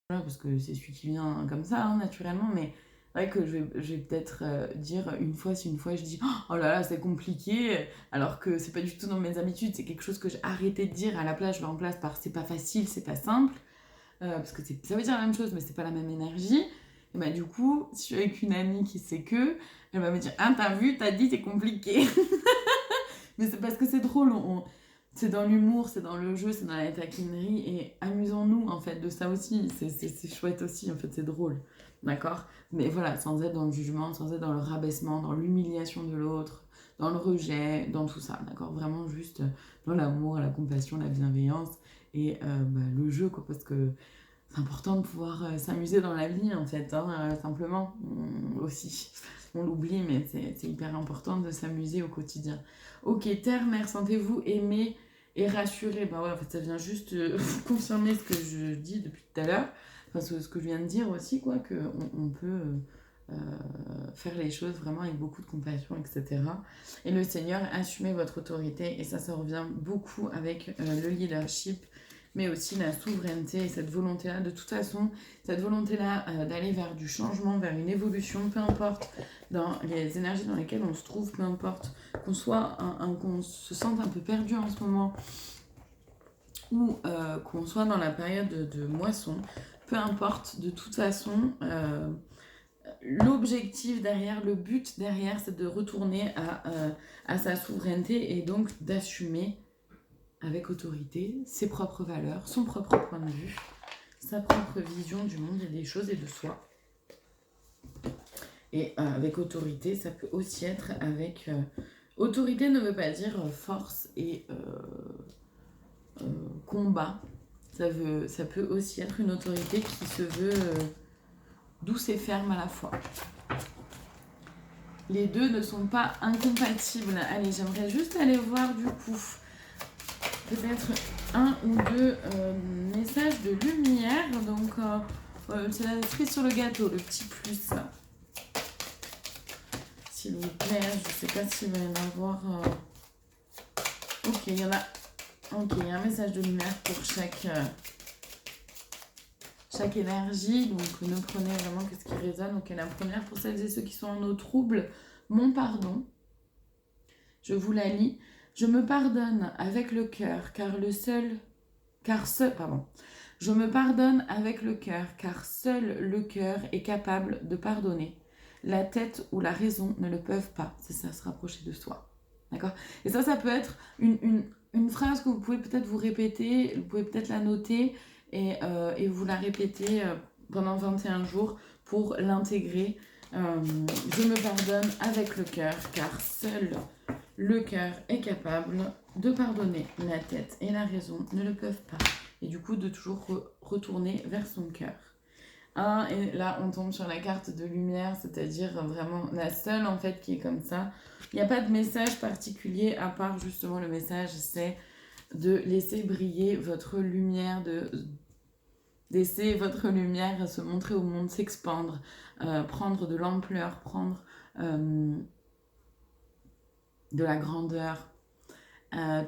parce que c'est celui qui vient comme ça, hein, naturellement, mais c'est vrai que je vais peut-être dire une fois, si une fois je dis oh là là, c'est compliqué, alors que c'est pas du tout dans mes habitudes, c'est quelque chose que j'ai arrêté de dire, à la place, je le remplace par c'est pas facile, c'est pas simple, parce que ça veut dire la même chose, mais c'est pas la même énergie. Et bah, du coup, si je suis avec une amie qui sait que, elle va me dire ah, t'as vu, t'as dit, c'est compliqué. Mais c'est parce que c'est drôle, c'est dans l'humour, c'est dans le jeu, c'est dans la taquinerie, et amusons-nous en fait de ça aussi, c'est chouette aussi, en fait c'est drôle, d'accord? Mais voilà, sans être dans le jugement, sans être dans le rabaissement, dans l'humiliation de l'autre, dans le rejet, dans tout ça, d'accord? Vraiment juste dans l'amour, la compassion, la bienveillance, et le jeu, quoi, parce que c'est important de pouvoir s'amuser dans la vie, en fait, hein, simplement, aussi. On l'oublie, mais c'est hyper important de s'amuser au quotidien. Ok, terre, mère, sentez-vous aimé et rassuré. Bah ouais, en fait, ça vient juste confirmer ce que je dis depuis tout à l'heure. Enfin, ce que je viens de dire aussi, quoi, qu'on peut faire les choses vraiment avec beaucoup de compassion, etc. Et le Seigneur, assumez votre autorité. Et ça revient beaucoup avec le leadership, mais aussi la souveraineté et cette volonté-là. De toute façon, cette volonté-là d'aller vers du changement, vers une évolution, peu importe dans les énergies dans lesquelles on se trouve, peu importe qu'on se sente un peu perdu en ce moment, ou qu'on soit dans la période de moisson, peu importe, de toute façon, l'objectif derrière, le but derrière, c'est de retourner à sa souveraineté et donc d'assumer avec autorité ses propres valeurs, son propre point de vue, sa propre vision du monde et des choses et de soi. Et avec autorité, ça peut aussi être avec... autorité ne veut pas dire force et combat. Ça peut aussi être une autorité qui se veut douce et ferme à la fois. Les deux ne sont pas incompatibles. Allez, j'aimerais juste aller voir du coup peut-être un ou deux messages de lumière. Donc, c'est la cerise sur le gâteau, le petit plus. S'il vous plaît, je sais pas s'il va y en avoir. Ok, il y en a. Ok, il y a un message de lumière pour chaque énergie. Donc, ne prenez vraiment que ce qui résonne. Ok, la première pour celles et ceux qui sont en eau trouble. Mon pardon. Je vous la lis. Je me pardonne avec le cœur, Je me pardonne avec le cœur, car seul le cœur est capable de pardonner. La tête ou la raison ne le peuvent pas. C'est ça, se rapprocher de soi. D'accord? Et ça peut être une phrase que vous pouvez peut-être vous répéter, vous pouvez peut-être la noter et vous la répéter pendant 21 jours pour l'intégrer. Je me pardonne avec le cœur, car seul le cœur est capable de pardonner. La tête et la raison ne le peuvent pas. Et du coup, de toujours retourner vers son cœur. Et là, on tombe sur la carte de lumière, c'est-à-dire vraiment la seule en fait qui est comme ça. Il n'y a pas de message particulier à part justement le message, c'est de laisser briller votre lumière, de laisser votre lumière se montrer au monde, s'expandre, prendre de l'ampleur, prendre de la grandeur,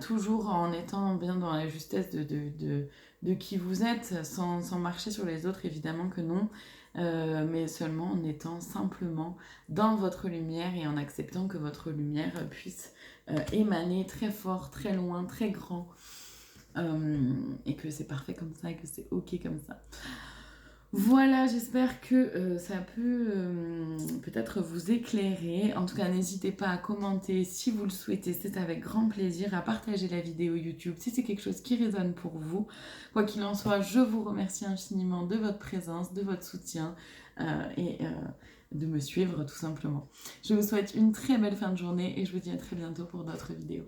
toujours en étant bien dans la justesse de qui vous êtes, sans marcher sur les autres, évidemment que non, mais seulement en étant simplement dans votre lumière et en acceptant que votre lumière puisse émaner très fort, très loin, très grand, et que c'est parfait comme ça et que c'est ok comme ça. Voilà, j'espère que ça peut peut-être vous éclairer. En tout cas, n'hésitez pas à commenter si vous le souhaitez, c'est avec grand plaisir, à partager la vidéo YouTube si c'est quelque chose qui résonne pour vous. Quoi qu'il en soit, je vous remercie infiniment de votre présence, de votre soutien et de me suivre tout simplement. Je vous souhaite une très belle fin de journée et je vous dis à très bientôt pour d'autres vidéos.